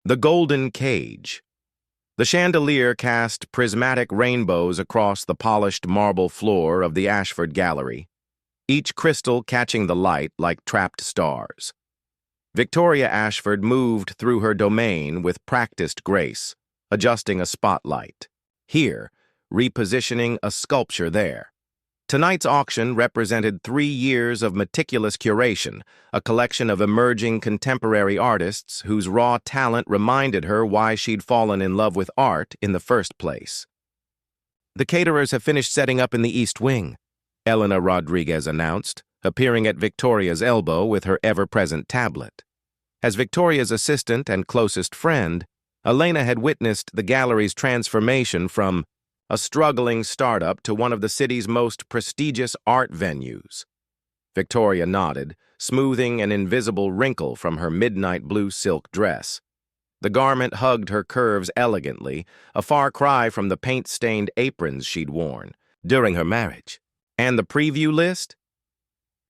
The Golden Cage. The chandelier cast prismatic rainbows across the polished marble floor of the Ashford Gallery, each crystal catching the light like trapped stars. Victoria Ashford moved through her domain with practiced grace, adjusting a spotlight here, repositioning a sculpture there. Tonight's auction represented 3 years of meticulous curation, a collection of emerging contemporary artists whose raw talent reminded her why she'd fallen in love with art in the first place. "The caterers have finished setting up in the East Wing," Elena Rodriguez announced, appearing at Victoria's elbow with her ever-present tablet. As Victoria's assistant and closest friend, Elena had witnessed the gallery's transformation from a struggling startup to one of the city's most prestigious art venues. Victoria nodded, smoothing an invisible wrinkle from her midnight blue silk dress. The garment hugged her curves elegantly, a far cry from the paint-stained aprons she'd worn during her marriage. And the preview list?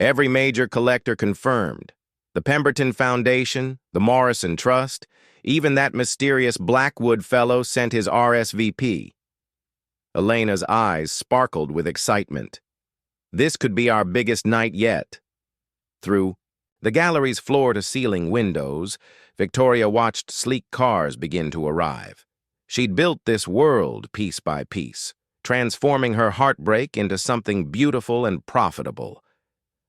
Every major collector confirmed. The Pemberton Foundation, the Morrison Trust, even that mysterious Blackwood fellow sent his RSVP. Elena's eyes sparkled with excitement. This could be our biggest night yet. Through the gallery's floor-to-ceiling windows, Victoria watched sleek cars begin to arrive. She'd built this world piece by piece, transforming her heartbreak into something beautiful and profitable.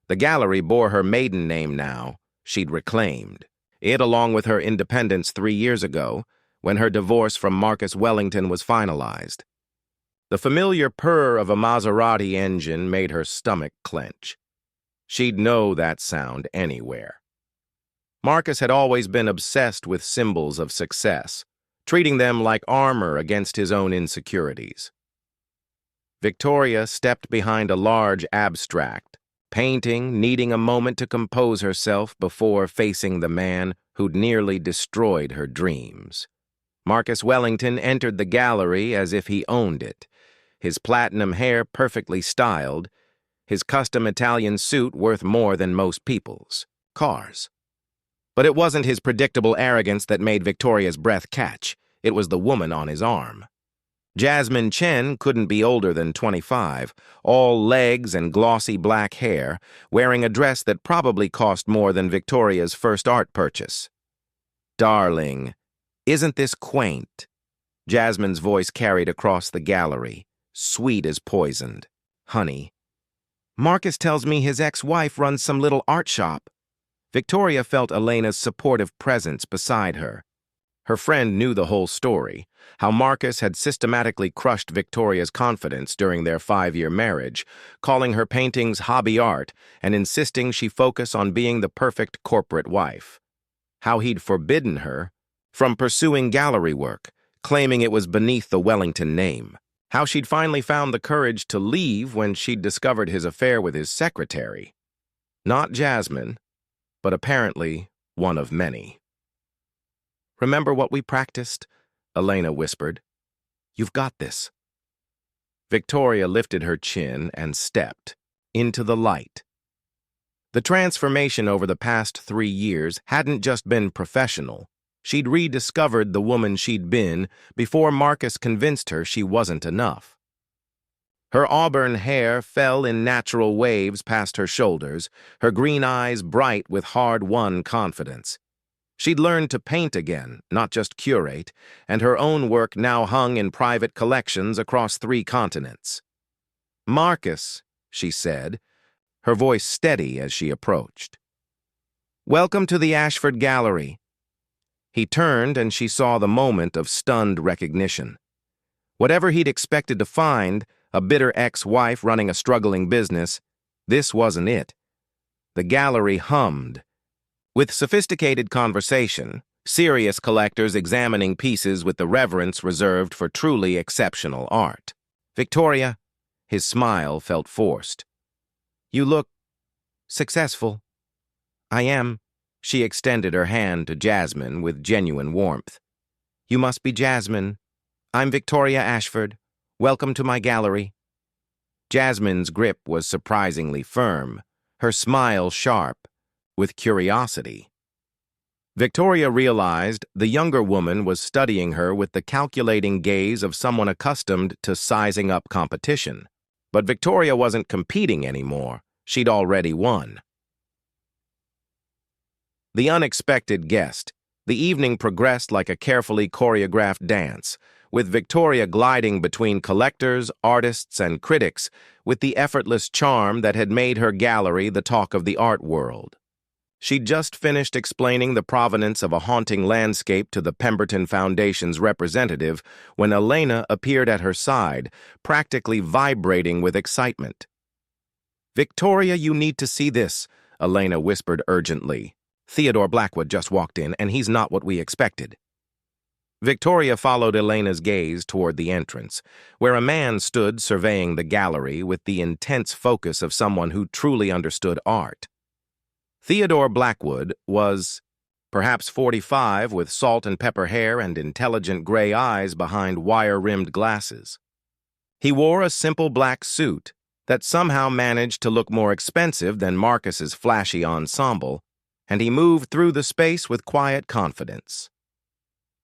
The gallery bore her maiden name now, she'd reclaimed. It, along with her independence 3 years ago, when her divorce from Marcus Wellington was finalized. The familiar purr of a Maserati engine made her stomach clench. She'd know that sound anywhere. Marcus had always been obsessed with symbols of success, treating them like armor against his own insecurities. Victoria stepped behind a large abstract, painting, needing a moment to compose herself before facing the man who'd nearly destroyed her dreams. Marcus Wellington entered the gallery as if he owned it, his platinum hair perfectly styled, his custom Italian suit worth more than most people's cars. But it wasn't his predictable arrogance that made Victoria's breath catch. It was the woman on his arm. Jasmine Chen couldn't be older than 25, all legs and glossy black hair, wearing a dress that probably cost more than Victoria's first art purchase. "Darling, isn't this quaint?" Jasmine's voice carried across the gallery, sweet as poisoned. "Honey, Marcus tells me his ex-wife runs some little art shop." Victoria felt Elena's supportive presence beside her. Her friend knew the whole story, how Marcus had systematically crushed Victoria's confidence during their 5-year marriage, calling her paintings hobby art and insisting she focus on being the perfect corporate wife. How he'd forbidden her from pursuing gallery work, claiming it was beneath the Wellington name. How she'd finally found the courage to leave when she'd discovered his affair with his secretary. Not Jasmine, but apparently one of many. "Remember what we practiced?" Elena whispered. "You've got this." Victoria lifted her chin and stepped into the light. The transformation over the past 3 years hadn't just been professional. She'd rediscovered the woman she'd been before Marcus convinced her she wasn't enough. Her auburn hair fell in natural waves past her shoulders, her green eyes bright with hard-won confidence. She'd learned to paint again, not just curate, and her own work now hung in private collections across 3 continents. "Marcus," she said, her voice steady as she approached. "Welcome to the Ashford Gallery." He turned and she saw the moment of stunned recognition. Whatever he'd expected to find, a bitter ex-wife running a struggling business, this wasn't it. The gallery hummed. With sophisticated conversation, serious collectors examining pieces with the reverence reserved for truly exceptional art. "Victoria," his smile felt forced. "You look successful." "I am." She extended her hand to Jasmine with genuine warmth. "You must be Jasmine. I'm Victoria Ashford. Welcome to my gallery." Jasmine's grip was surprisingly firm, her smile sharp, with curiosity. Victoria realized the younger woman was studying her with the calculating gaze of someone accustomed to sizing up competition. But Victoria wasn't competing anymore. She'd already won. The unexpected guest. The evening progressed like a carefully choreographed dance, with Victoria gliding between collectors, artists, and critics with the effortless charm that had made her gallery the talk of the art world. She'd just finished explaining the provenance of a haunting landscape to the Pemberton Foundation's representative when Elena appeared at her side, practically vibrating with excitement. "Victoria, you need to see this," Elena whispered urgently. "Theodore Blackwood just walked in, and he's not what we expected." Victoria followed Elena's gaze toward the entrance, where a man stood surveying the gallery with the intense focus of someone who truly understood art. Theodore Blackwood was perhaps 45, with salt and pepper hair and intelligent gray eyes behind wire-rimmed glasses. He wore a simple black suit that somehow managed to look more expensive than Marcus's flashy ensemble, and he moved through the space with quiet confidence.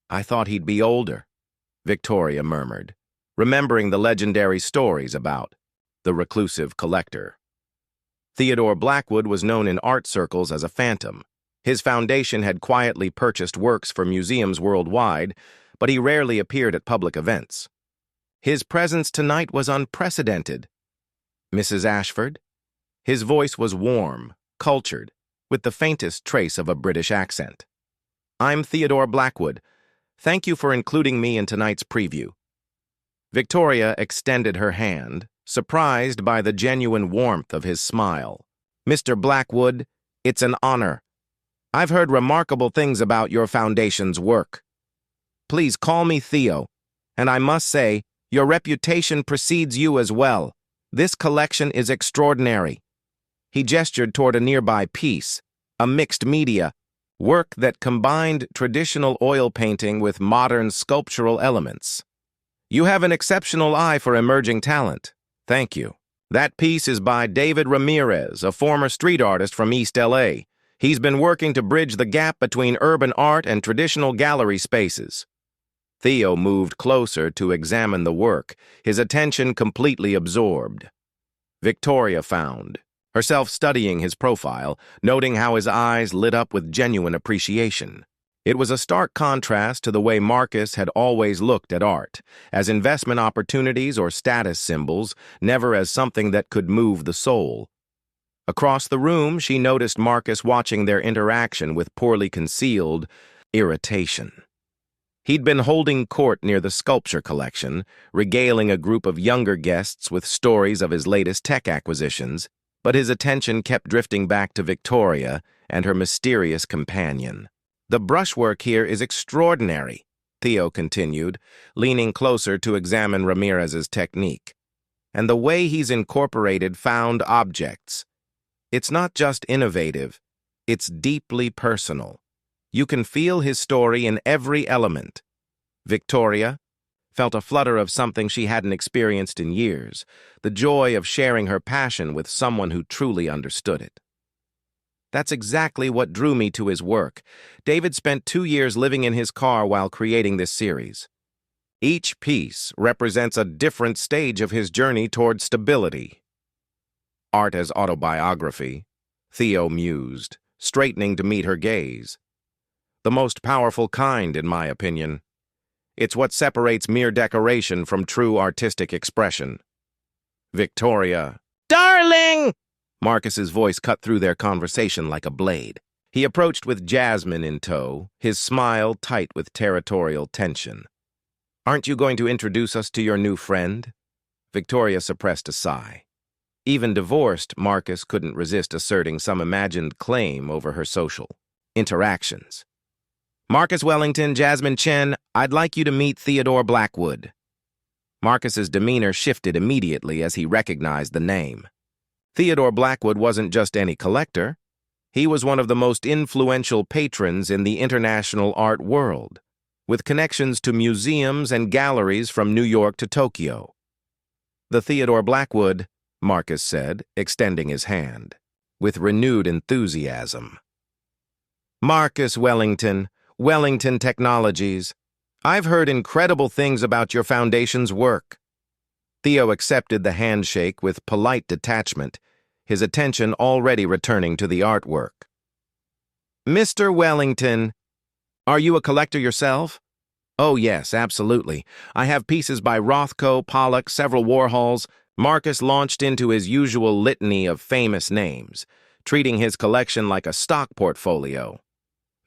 "I thought he'd be older," Victoria murmured, remembering the legendary stories about the reclusive collector. Theodore Blackwood was known in art circles as a phantom. His foundation had quietly purchased works for museums worldwide, but he rarely appeared at public events. His presence tonight was unprecedented. "Mrs. Ashford?" His voice was warm, cultured, with the faintest trace of a British accent. "I'm Theodore Blackwood. Thank you for including me in tonight's preview." Victoria extended her hand, surprised by the genuine warmth of his smile. "Mr. Blackwood, it's an honor. I've heard remarkable things about your foundation's work. Please call me Theo, and I must say, your reputation precedes you as well. This collection is extraordinary." He gestured toward a nearby piece, a mixed media work that combined traditional oil painting with modern sculptural elements. "You have an exceptional eye for emerging talent. Thank you. That piece is by David Ramirez, a former street artist from East LA. He's been working to bridge the gap between urban art and traditional gallery spaces." Theo moved closer to examine the work, his attention completely absorbed. Victoria found herself studying his profile, noting how his eyes lit up with genuine appreciation. It was a stark contrast to the way Marcus had always looked at art, as investment opportunities or status symbols, never as something that could move the soul. Across the room, she noticed Marcus watching their interaction with poorly concealed irritation. He'd been holding court near the sculpture collection, regaling a group of younger guests with stories of his latest tech acquisitions, but his attention kept drifting back to Victoria and her mysterious companion. "The brushwork here is extraordinary," Theo continued, leaning closer to examine Ramirez's technique. "And the way he's incorporated found objects. It's not just innovative, it's deeply personal. You can feel his story in every element." Victoria felt a flutter of something she hadn't experienced in years, the joy of sharing her passion with someone who truly understood it. "That's exactly what drew me to his work. David spent 2 years living in his car while creating this series. Each piece represents a different stage of his journey toward stability." "Art as autobiography," Theo mused, straightening to meet her gaze. "The most powerful kind, in my opinion. It's what separates mere decoration from true artistic expression." Victoria. "Darling!" Marcus's voice cut through their conversation like a blade. He approached with Jasmine in tow, his smile tight with territorial tension. "Aren't you going to introduce us to your new friend?" Victoria suppressed a sigh. Even divorced, Marcus couldn't resist asserting some imagined claim over her social interactions. "Marcus Wellington, Jasmine Chen, I'd like you to meet Theodore Blackwood." Marcus's demeanor shifted immediately as he recognized the name. Theodore Blackwood wasn't just any collector. He was one of the most influential patrons in the international art world, with connections to museums and galleries from New York to Tokyo. "The Theodore Blackwood," Marcus said, extending his hand, with renewed enthusiasm. Marcus Wellington, Wellington Technologies. I've heard incredible things about your foundation's work. Theo accepted the handshake with polite detachment, his attention already returning to the artwork. Mr. Wellington, are you a collector yourself? Oh yes, absolutely. I have pieces by Rothko, Pollock, several Warhols. Marcus launched into his usual litany of famous names, treating his collection like a stock portfolio.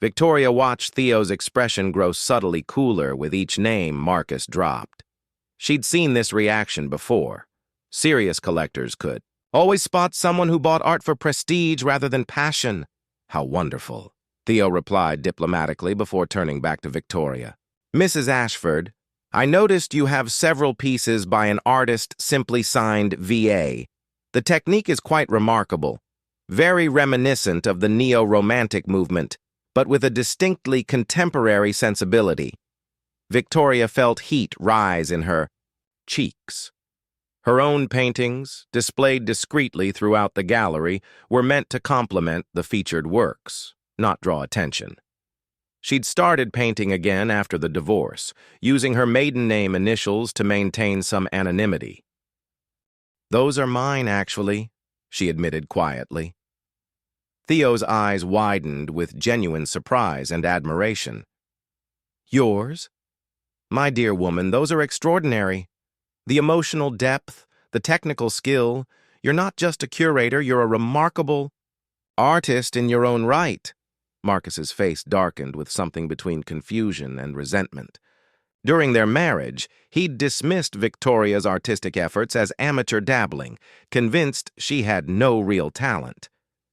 Victoria watched Theo's expression grow subtly cooler with each name Marcus dropped. She'd seen this reaction before. Serious collectors could always spot someone who bought art for prestige rather than passion. How wonderful, Theo replied diplomatically before turning back to Victoria. Mrs. Ashford, I noticed you have several pieces by an artist simply signed VA. The technique is quite remarkable, very reminiscent of the neo-romantic movement, but with a distinctly contemporary sensibility. Victoria felt heat rise in her cheeks. Her own paintings, displayed discreetly throughout the gallery, were meant to complement the featured works, not draw attention. She'd started painting again after the divorce, using her maiden name initials to maintain some anonymity. Those are mine, actually, she admitted quietly. Theo's eyes widened with genuine surprise and admiration. Yours? My dear woman, those are extraordinary. The emotional depth, the technical skill. You're not just a curator, you're a remarkable artist in your own right. Marcus's face darkened with something between confusion and resentment. During their marriage, he'd dismissed Victoria's artistic efforts as amateur dabbling, convinced she had no real talent.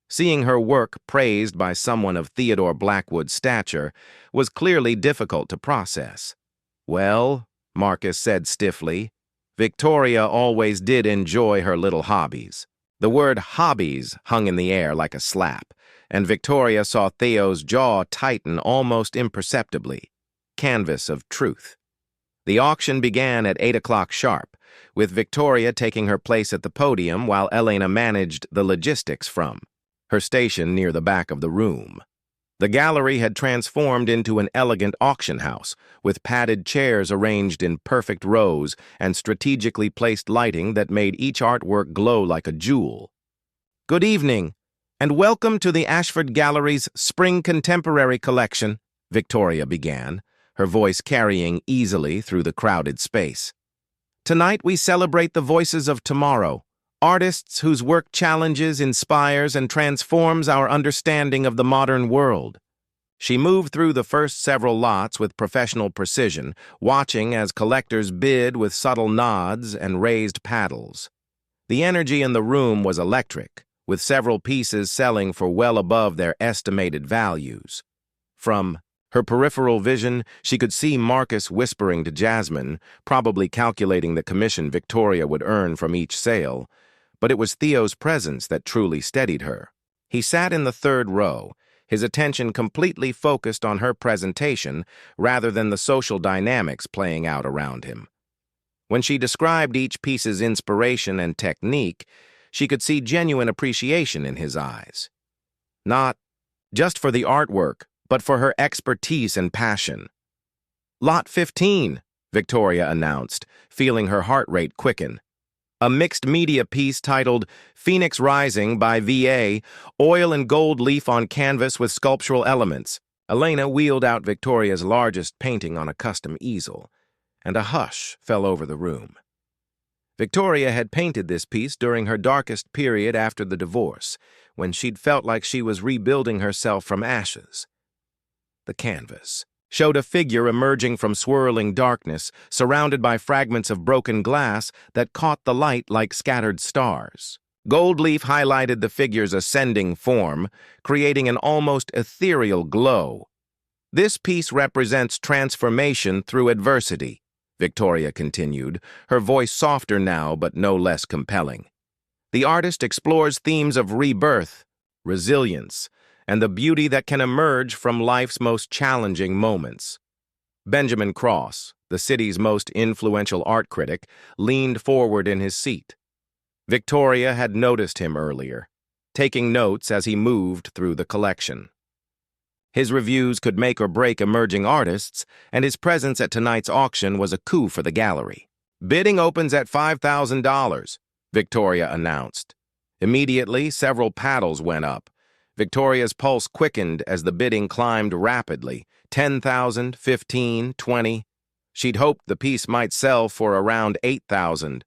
Seeing her work praised by someone of Theodore Blackwood's stature was clearly difficult to process. Well, Marcus said stiffly, Victoria always did enjoy her little hobbies. The word hobbies hung in the air like a slap, and Victoria saw Theo's jaw tighten almost imperceptibly. Canvas of truth. The auction began at 8 o'clock sharp, with Victoria taking her place at the podium while Elena managed the logistics from her station near the back of the room. The gallery had transformed into an elegant auction house, with padded chairs arranged in perfect rows and strategically placed lighting that made each artwork glow like a jewel. Good evening, and welcome to the Ashford Gallery's Spring Contemporary Collection, Victoria began, her voice carrying easily through the crowded space. Tonight we celebrate the voices of tomorrow, artists whose work challenges, inspires, and transforms our understanding of the modern world. She moved through the first several lots with professional precision, watching as collectors bid with subtle nods and raised paddles. The energy in the room was electric, with several pieces selling for well above their estimated values. From her peripheral vision, she could see Marcus whispering to Jasmine, probably calculating the commission Victoria would earn from each sale. But it was Theo's presence that truly steadied her. He sat in the third row, his attention completely focused on her presentation rather than the social dynamics playing out around him. When she described each piece's inspiration and technique, she could see genuine appreciation in his eyes. Not just for the artwork, but for her expertise and passion. Lot 15, Victoria announced, feeling her heart rate quicken. A mixed-media piece titled Phoenix Rising by VA, oil and gold leaf on canvas with sculptural elements. Elena wheeled out Victoria's largest painting on a custom easel, and a hush fell over the room. Victoria had painted this piece during her darkest period after the divorce, when she'd felt like she was rebuilding herself from ashes. The canvas showed a figure emerging from swirling darkness, surrounded by fragments of broken glass that caught the light like scattered stars. Gold leaf highlighted the figure's ascending form, creating an almost ethereal glow. This piece represents transformation through adversity, Victoria continued, her voice softer now but no less compelling. The artist explores themes of rebirth, resilience, and the beauty that can emerge from life's most challenging moments. Benjamin Cross, the city's most influential art critic, leaned forward in his seat. Victoria had noticed him earlier, taking notes as he moved through the collection. His reviews could make or break emerging artists, and his presence at tonight's auction was a coup for the gallery. "Bidding opens at $5,000, Victoria announced. Immediately, several paddles went up. Victoria's pulse quickened as the bidding climbed rapidly. 10,000, 15, 20. She'd hoped the piece might sell for around 8,000.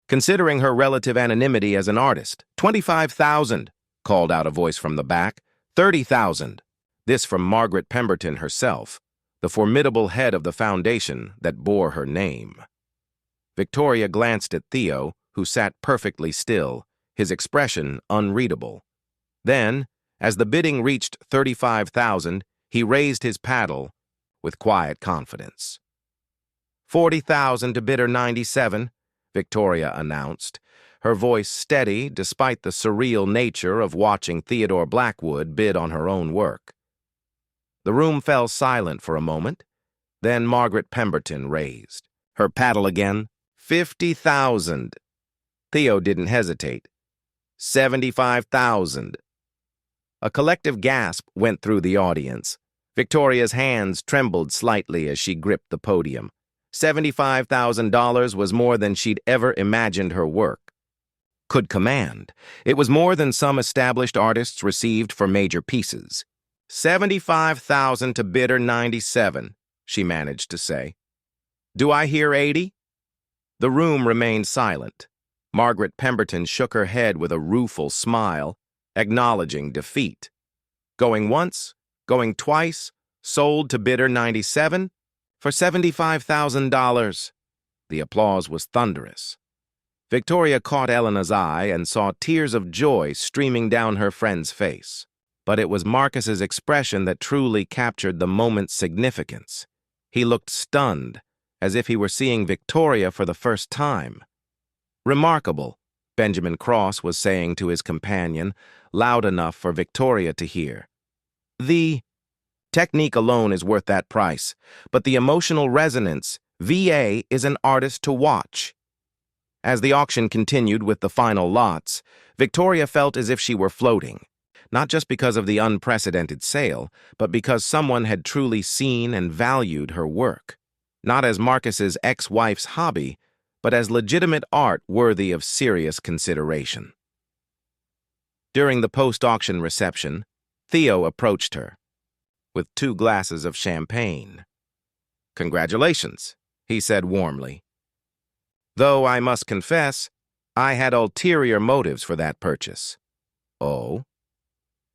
Considering her relative anonymity as an artist, 25,000, called out a voice from the back. 30,000. This from Margaret Pemberton herself, the formidable head of the foundation that bore her name. Victoria glanced at Theo, who sat perfectly still, his expression unreadable. Then, as the bidding reached 35,000, he raised his paddle with quiet confidence. 40,000 to bidder 97, Victoria announced, her voice steady despite the surreal nature of watching Theodore Blackwood bid on her own work. The room fell silent for a moment. Then Margaret Pemberton raised her paddle again. 50,000. Theo didn't hesitate. 75,000. A collective gasp went through the audience. Victoria's hands trembled slightly as she gripped the podium. $75,000 was more than she'd ever imagined her work could command. It was more than some established artists received for major pieces. 75,000 to bidder 97, she managed to say. Do I hear 80? The room remained silent. Margaret Pemberton shook her head with a rueful smile, acknowledging defeat. Going once, going twice, sold to bidder 97 for $75,000. The applause was thunderous. Victoria caught Elena's eye and saw tears of joy streaming down her friend's face. But it was Marcus's expression that truly captured the moment's significance. He looked stunned, as if he were seeing Victoria for the first time. Remarkable, Benjamin Cross was saying to his companion, loud enough for Victoria to hear. The technique alone is worth that price, but the emotional resonance, VA, is an artist to watch. As the auction continued with the final lots, Victoria felt as if she were floating, not just because of the unprecedented sale, but because someone had truly seen and valued her work, not as Marcus's ex-wife's hobby, but as legitimate art worthy of serious consideration. During the post-auction reception, Theo approached her with 2 glasses of champagne. "Congratulations," he said warmly. "Though I must confess, I had ulterior motives for that purchase." "Oh?"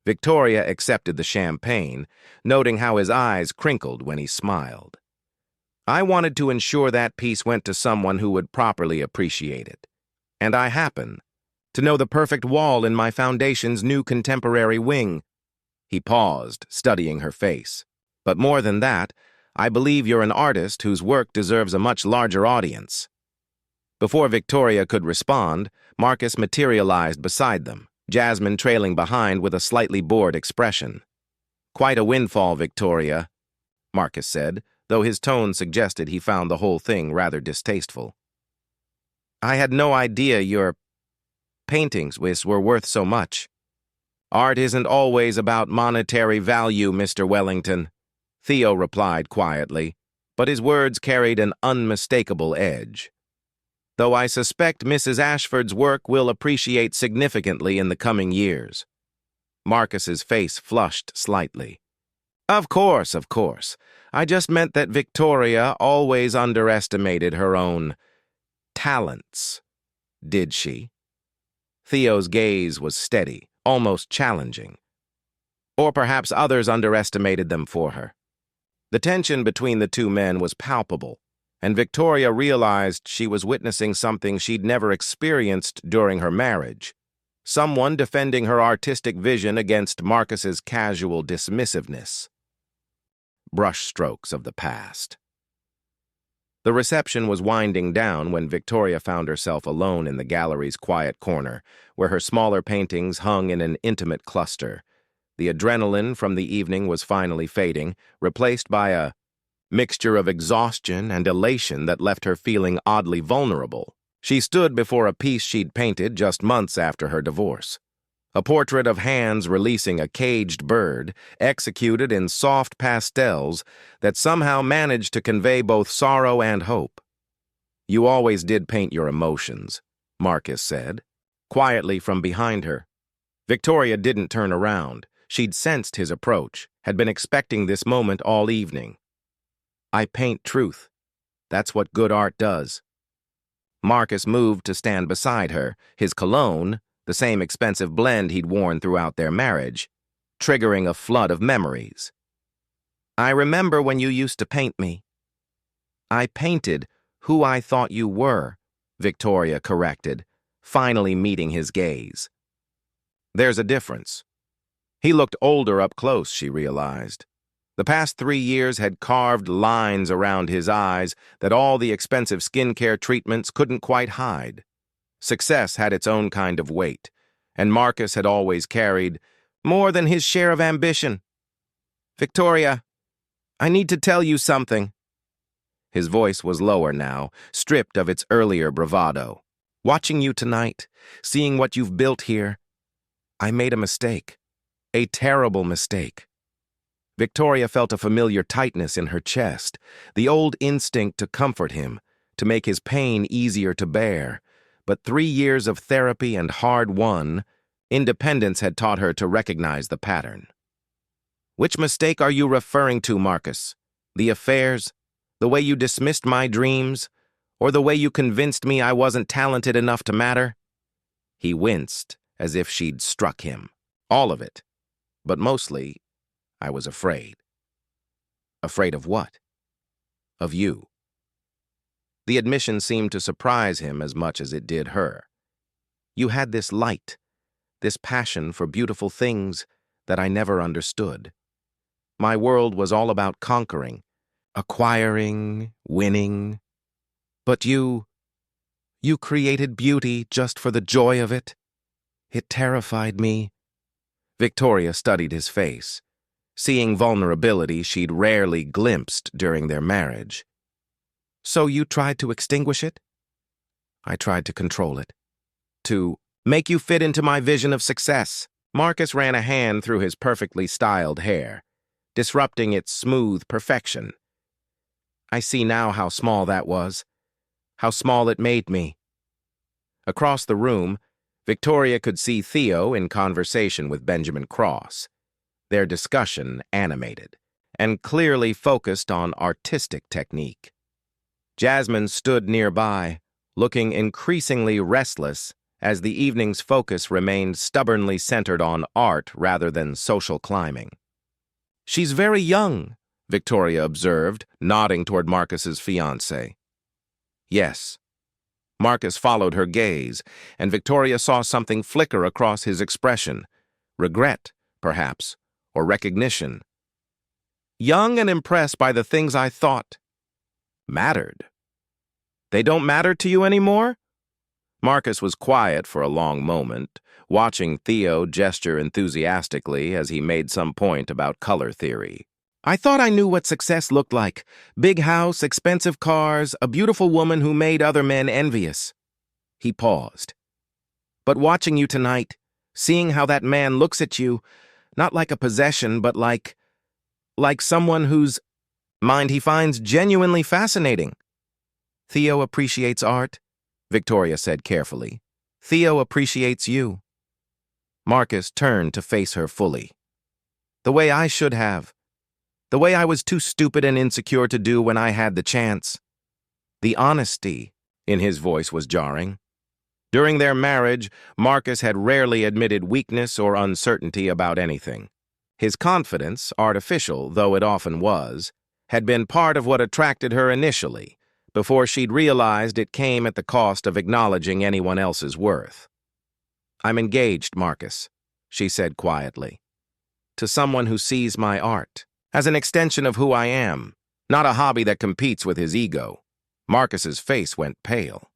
Victoria accepted the champagne, noting how his eyes crinkled when he smiled. "I wanted to ensure that piece went to someone who would properly appreciate it. And I happen to know the perfect wall in my foundation's new contemporary wing." He paused, studying her face. "But more than that, I believe you're an artist whose work deserves a much larger audience." Before Victoria could respond, Marcus materialized beside them, Jasmine trailing behind with a slightly bored expression. "Quite a windfall, Victoria," Marcus said, though his tone suggested he found the whole thing rather distasteful. "I had no idea your paintings were worth so much." "Art isn't always about monetary value, Mr. Wellington," Theo replied quietly, but his words carried an unmistakable edge. "Though I suspect Mrs. Ashford's work will appreciate significantly in the coming years." Marcus's face flushed slightly. Of course. I just meant that Victoria always underestimated her own talents." "Did she?" Theo's gaze was steady, almost challenging. "Or perhaps others underestimated them for her." The tension between the two men was palpable, and Victoria realized she was witnessing something she'd never experienced during her marriage. Someone defending her artistic vision against Marcus's casual dismissiveness. Brushstrokes of the past. The reception was winding down when Victoria found herself alone in the gallery's quiet corner, where her smaller paintings hung in an intimate cluster. The adrenaline from the evening was finally fading, replaced by a mixture of exhaustion and elation that left her feeling oddly vulnerable. She stood before a piece she'd painted just months after her divorce. A portrait of hands releasing a caged bird, executed in soft pastels that somehow managed to convey both sorrow and hope. "You always did paint your emotions," Marcus said, quietly from behind her. Victoria didn't turn around. She'd sensed his approach, had been expecting this moment all evening. "I paint truth. That's what good art does." Marcus moved to stand beside her, his cologne, the same expensive blend he'd worn throughout their marriage, triggering a flood of memories. "I remember when you used to paint me." "I painted who I thought you were," Victoria corrected, finally meeting his gaze. "There's a difference." He looked older up close, she realized. The past 3 years had carved lines around his eyes that all the expensive skincare treatments couldn't quite hide. Success had its own kind of weight, and Marcus had always carried more than his share of ambition. "Victoria, I need to tell you something." His voice was lower now, stripped of its earlier bravado. "Watching you tonight, seeing what you've built here, I made a mistake. A terrible mistake." Victoria felt a familiar tightness in her chest, the old instinct to comfort him, to make his pain easier to bear. But 3 years of therapy and hard-won independence had taught her to recognize the pattern. "Which mistake are you referring to, Marcus? The affairs? The way you dismissed my dreams? Or the way you convinced me I wasn't talented enough to matter?" He winced, as if she'd struck him. "All of it. But mostly, I was afraid." "Afraid of what?" "Of you." The admission seemed to surprise him as much as it did her. "You had this light, this passion for beautiful things that I never understood. My world was all about conquering, acquiring, winning. But you created beauty just for the joy of it. It terrified me." Victoria studied his face, seeing vulnerability she'd rarely glimpsed during their marriage. "So you tried to extinguish it?" "I tried to control it. To make you fit into my vision of success." Marcus ran a hand through his perfectly styled hair, disrupting its smooth perfection. "I see now how small that was. How small it made me." Across the room, Victoria could see Theo in conversation with Benjamin Cross, their discussion animated, and clearly focused on artistic technique. Jasmine stood nearby, looking increasingly restless as the evening's focus remained stubbornly centered on art rather than social climbing. "She's very young," Victoria observed, nodding toward Marcus's fiancée. "Yes." Marcus followed her gaze, and Victoria saw something flicker across his expression. Regret, perhaps, or recognition. "Young and impressed by the things I thought mattered. They don't matter to you anymore?" Marcus was quiet for a long moment, watching Theo gesture enthusiastically as he made some point about color theory. "I thought I knew what success looked like. Big house, expensive cars, a beautiful woman who made other men envious." He paused. "But watching you tonight, seeing how that man looks at you, not like a possession, but like someone whose mind he finds genuinely fascinating." "Theo appreciates art," Victoria said carefully. "Theo appreciates you." Marcus turned to face her fully. "The way I should have. The way I was too stupid and insecure to do when I had the chance." The honesty in his voice was jarring. During their marriage, Marcus had rarely admitted weakness or uncertainty about anything. His confidence, artificial though it often was, had been part of what attracted her initially, before she'd realized it came at the cost of acknowledging anyone else's worth. "I'm engaged, Marcus," she said quietly, "to someone who sees my art as an extension of who I am, not a hobby that competes with his ego." Marcus's face went pale.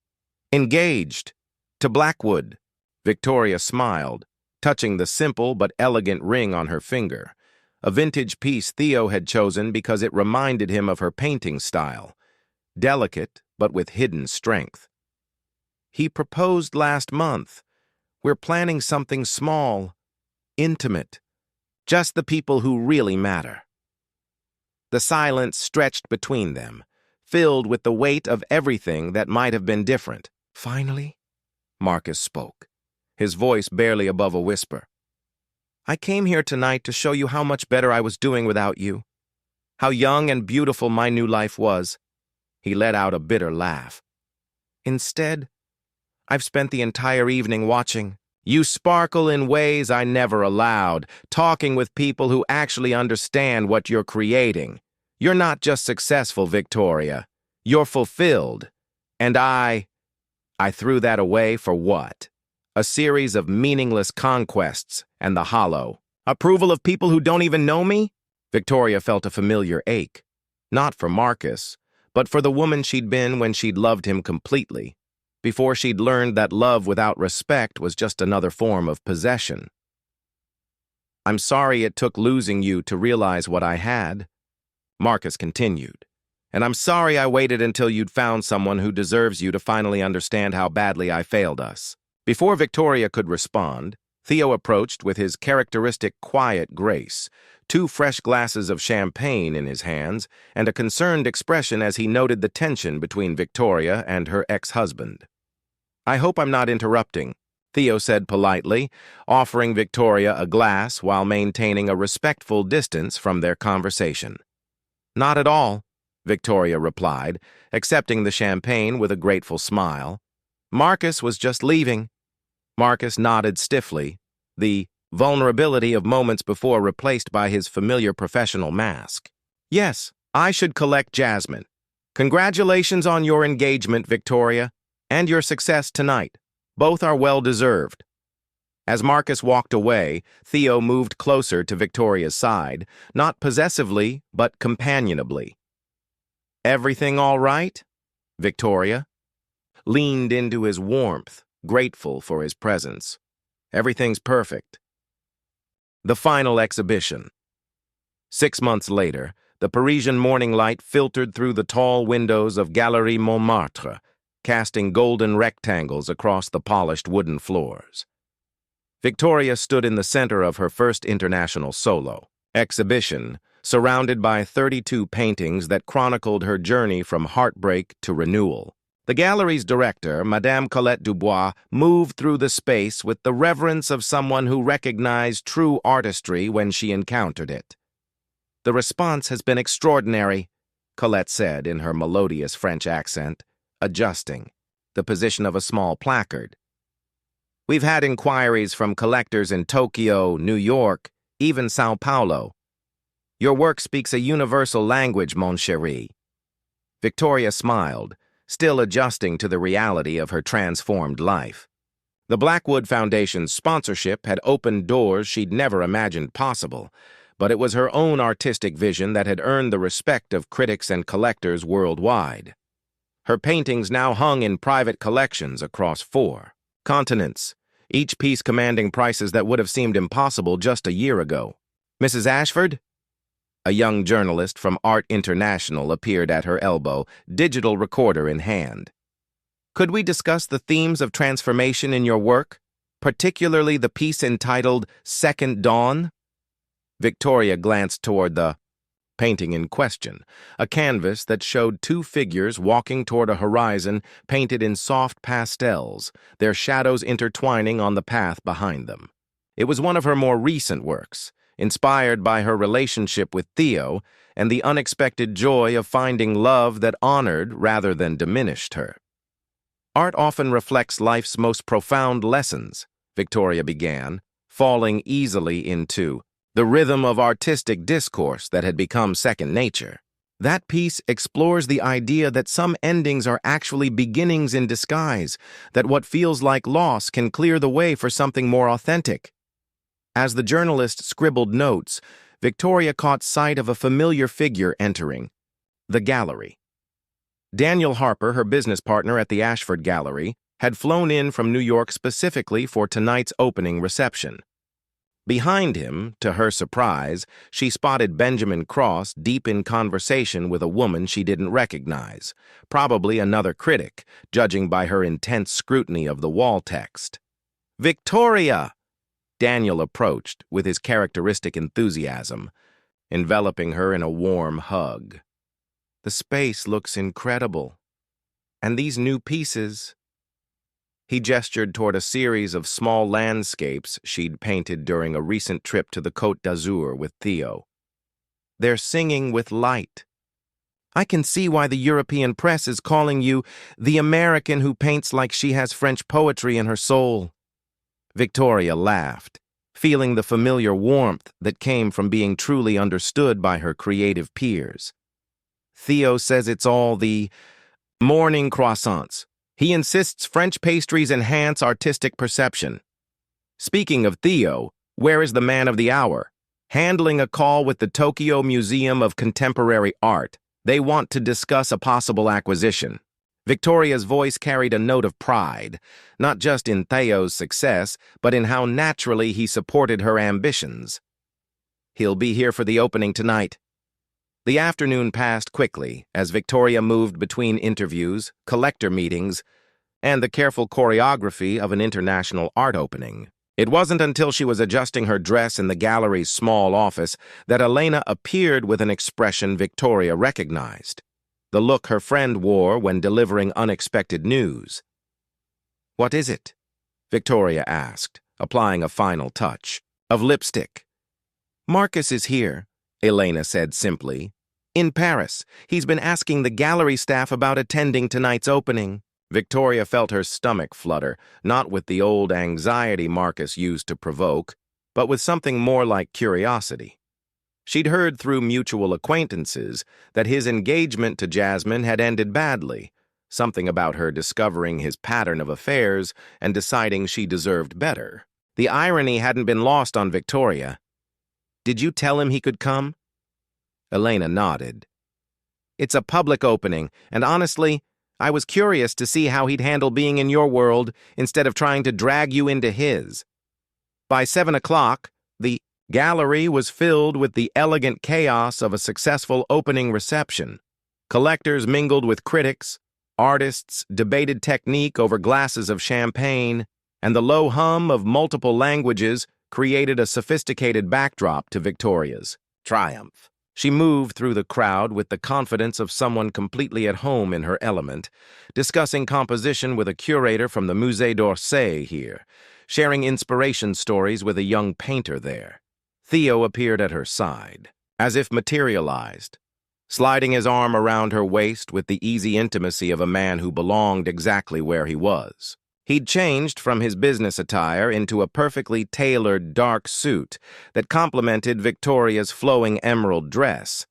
"Engaged to Blackwood." Victoria smiled, touching the simple but elegant ring on her finger, a vintage piece Theo had chosen because it reminded him of her painting style, delicate but with hidden strength. "He proposed last month. We're planning something small, intimate, just the people who really matter." The silence stretched between them, filled with the weight of everything that might have been different. "Finally," Marcus spoke, his voice barely above a whisper. "I came here tonight to show you how much better I was doing without you, how young and beautiful my new life was." He let out a bitter laugh. "Instead, I've spent the entire evening watching. You sparkle in ways I never allowed, talking with people who actually understand what you're creating. You're not just successful, Victoria. You're fulfilled. And I threw that away for what? A series of meaningless conquests and the hollow approval of people who don't even know me?" Victoria felt a familiar ache, not for Marcus, but for the woman she'd been when she'd loved him completely, before she'd learned that love without respect was just another form of possession. "I'm sorry it took losing you to realize what I had," Marcus continued. "And I'm sorry I waited until you'd found someone who deserves you to finally understand how badly I failed us." Before Victoria could respond, Theo approached with his characteristic quiet grace, 2 fresh glasses of champagne in his hands, and a concerned expression as he noted the tension between Victoria and her ex-husband. "I hope I'm not interrupting," Theo said politely, offering Victoria a glass while maintaining a respectful distance from their conversation. "Not at all," Victoria replied, accepting the champagne with a grateful smile. "Marcus was just leaving." Marcus nodded stiffly, the vulnerability of moments before replaced by his familiar professional mask. "Yes, I should collect Jasmine. Congratulations on your engagement, Victoria, and your success tonight. Both are well-deserved." As Marcus walked away, Theo moved closer to Victoria's side, not possessively, but companionably. "Everything all right?" Victoria leaned into his warmth, grateful for his presence. "Everything's perfect." The final exhibition. 6 months later, the Parisian morning light filtered through the tall windows of Galerie Montmartre, casting golden rectangles across the polished wooden floors. Victoria stood in the center of her first international solo exhibition, surrounded by 32 paintings that chronicled her journey from heartbreak to renewal. The gallery's director, Madame Colette Dubois, moved through the space with the reverence of someone who recognized true artistry when she encountered it. "The response has been extraordinary," Colette said in her melodious French accent, adjusting the position of a small placard. "We've had inquiries from collectors in Tokyo, New York, even Sao Paulo. Your work speaks a universal language, mon chéri." Victoria smiled, still adjusting to the reality of her transformed life. The Blackwood Foundation's sponsorship had opened doors she'd never imagined possible, but it was her own artistic vision that had earned the respect of critics and collectors worldwide. Her paintings now hung in private collections across 4 continents, each piece commanding prices that would have seemed impossible just a year ago. "Mrs. Ashford?" A young journalist from Art International appeared at her elbow, digital recorder in hand. "Could we discuss the themes of transformation in your work, particularly the piece entitled Second Dawn?" Victoria glanced toward the painting in question, a canvas that showed 2 figures walking toward a horizon painted in soft pastels, their shadows intertwining on the path behind them. It was one of her more recent works, inspired by her relationship with Theo and the unexpected joy of finding love that honored rather than diminished her. "Art often reflects life's most profound lessons," Victoria began, falling easily into the rhythm of artistic discourse that had become second nature. "That piece explores the idea that some endings are actually beginnings in disguise, that what feels like loss can clear the way for something more authentic." As the journalist scribbled notes, Victoria caught sight of a familiar figure entering the gallery. Daniel Harper, her business partner at the Ashford Gallery, had flown in from New York specifically for tonight's opening reception. Behind him, to her surprise, she spotted Benjamin Cross deep in conversation with a woman she didn't recognize, probably another critic, judging by her intense scrutiny of the wall text. Victoria! Daniel approached with his characteristic enthusiasm, enveloping her in a warm hug. The space looks incredible. And these new pieces... He gestured toward a series of small landscapes she'd painted during a recent trip to the Côte d'Azur with Theo. They're singing with light. I can see why the European press is calling you the American who paints like she has French poetry in her soul. Victoria laughed, feeling the familiar warmth that came from being truly understood by her creative peers. Theo says it's all the morning croissants. He insists French pastries enhance artistic perception. Speaking of Theo, where is the man of the hour? Handling a call with the Tokyo Museum of Contemporary Art. They want to discuss a possible acquisition. Victoria's voice carried a note of pride, not just in Theo's success, but in how naturally he supported her ambitions. He'll be here for the opening tonight. The afternoon passed quickly as Victoria moved between interviews, collector meetings, and the careful choreography of an international art opening. It wasn't until she was adjusting her dress in the gallery's small office that Elena appeared with an expression Victoria recognized, the look her friend wore when delivering unexpected news. "What is it?" Victoria asked, applying a final touch of lipstick. "Marcus is here," Elena said simply. "In Paris. He's been asking the gallery staff about attending tonight's opening." Victoria felt her stomach flutter, not with the old anxiety Marcus used to provoke, but with something more like curiosity. She'd heard through mutual acquaintances that his engagement to Jasmine had ended badly, something about her discovering his pattern of affairs and deciding she deserved better. The irony hadn't been lost on Victoria. "Did you tell him he could come?" Elena nodded. "It's a public opening, and honestly, I was curious to see how he'd handle being in your world instead of trying to drag you into his." By 7 o'clock, the gallery was filled with the elegant chaos of a successful opening reception. Collectors mingled with critics, artists debated technique over glasses of champagne, and the low hum of multiple languages created a sophisticated backdrop to Victoria's triumph. She moved through the crowd with the confidence of someone completely at home in her element, discussing composition with a curator from the Musée d'Orsay here, sharing inspiration stories with a young painter there. Theo appeared at her side, as if materialized, sliding his arm around her waist with the easy intimacy of a man who belonged exactly where he was. He'd changed from his business attire into a perfectly tailored dark suit that complemented Victoria's flowing emerald dress,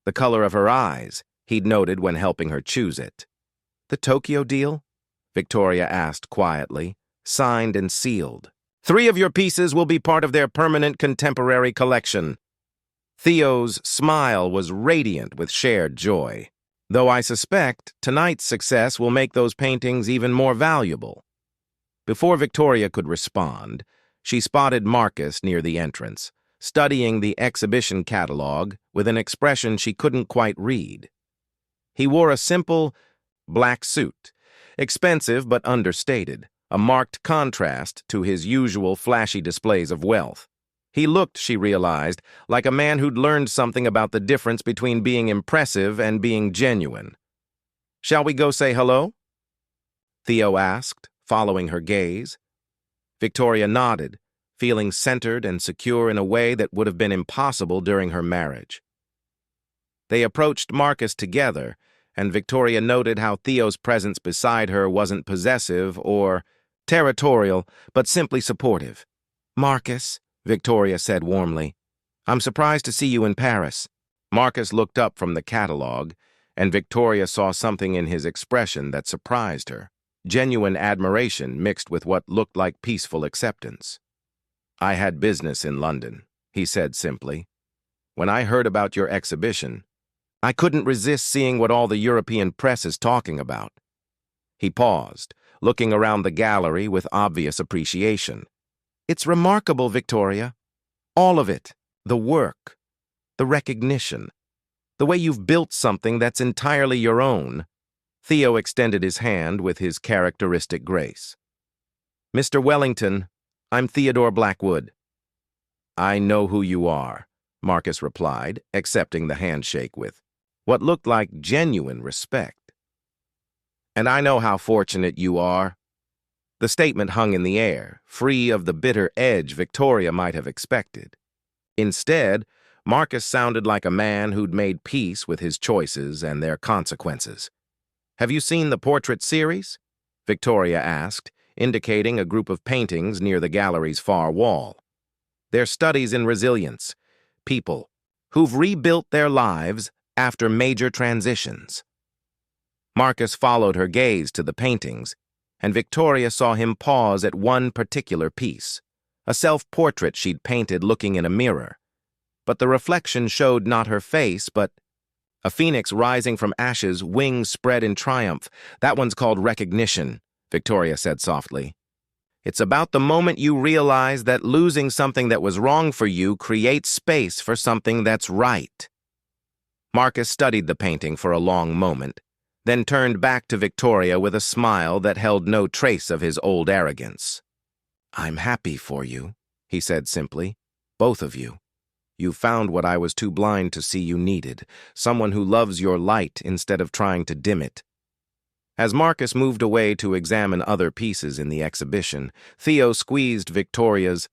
the color of her eyes, he'd noted when helping her choose it. "The Tokyo deal?" Victoria asked quietly. "Signed and sealed. 3 of your pieces will be part of their permanent contemporary collection." Theo's smile was radiant with shared joy, though I suspect tonight's success will make those paintings even more valuable. Before Victoria could respond, she spotted Marcus near the entrance, studying the exhibition catalog with an expression she couldn't quite read. He wore a simple, black suit, expensive but understated, a marked contrast to his usual flashy displays of wealth. He looked, she realized, like a man who'd learned something about the difference between being impressive and being genuine. "Shall we go say hello?" Theo asked, following her gaze. Victoria nodded, feeling centered and secure in a way that would have been impossible during her marriage. They approached Marcus together, and Victoria noted how Theo's presence beside her wasn't possessive or territorial, but simply supportive. "Marcus," Victoria said warmly, "I'm surprised to see you in Paris." Marcus looked up from the catalog, and Victoria saw something in his expression that surprised her. Genuine admiration mixed with what looked like peaceful acceptance. "I had business in London," he said simply. "When I heard about your exhibition, I couldn't resist seeing what all the European press is talking about." He paused, looking around the gallery with obvious appreciation. "It's remarkable, Victoria. All of it. The work, the recognition, the way you've built something that's entirely your own." Theo extended his hand with his characteristic grace. "Mr. Wellington," I'm Theodore Blackwood. I know who you are, Marcus replied, accepting the handshake with what looked like genuine respect. And I know how fortunate you are. The statement hung in the air, free of the bitter edge Victoria might have expected. Instead, Marcus sounded like a man who'd made peace with his choices and their consequences. Have you seen the portrait series? Victoria asked, indicating a group of paintings near the gallery's far wall. They're studies in resilience, people who've rebuilt their lives after major transitions. Marcus followed her gaze to the paintings, and Victoria saw him pause at one particular piece, a self-portrait she'd painted looking in a mirror. But the reflection showed not her face, but a phoenix rising from ashes, wings spread in triumph. That one's called recognition, Victoria said softly. It's about the moment you realize that losing something that was wrong for you creates space for something that's right. Marcus studied the painting for a long moment, then turned back to Victoria with a smile that held no trace of his old arrogance. I'm happy for you, he said simply. Both of you. You found what I was too blind to see you needed, someone who loves your light instead of trying to dim it. As Marcus moved away to examine other pieces in the exhibition, Theo squeezed Victoria's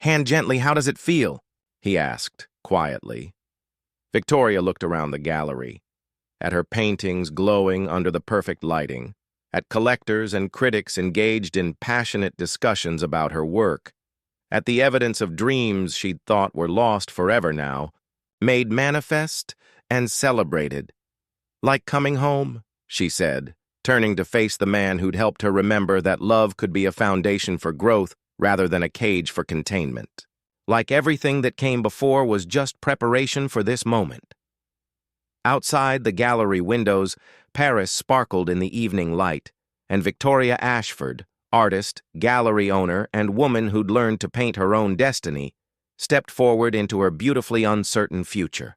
hand gently. How does it feel? He asked, quietly. Victoria looked around the gallery, at her paintings glowing under the perfect lighting, at collectors and critics engaged in passionate discussions about her work, at the evidence of dreams she'd thought were lost forever now, made manifest and celebrated. Like coming home, she said, turning to face the man who'd helped her remember that love could be a foundation for growth rather than a cage for containment. Like everything that came before was just preparation for this moment. Outside the gallery windows, Paris sparkled in the evening light, and Victoria Ashford, artist, gallery owner, and woman who'd learned to paint her own destiny, stepped forward into her beautifully uncertain future.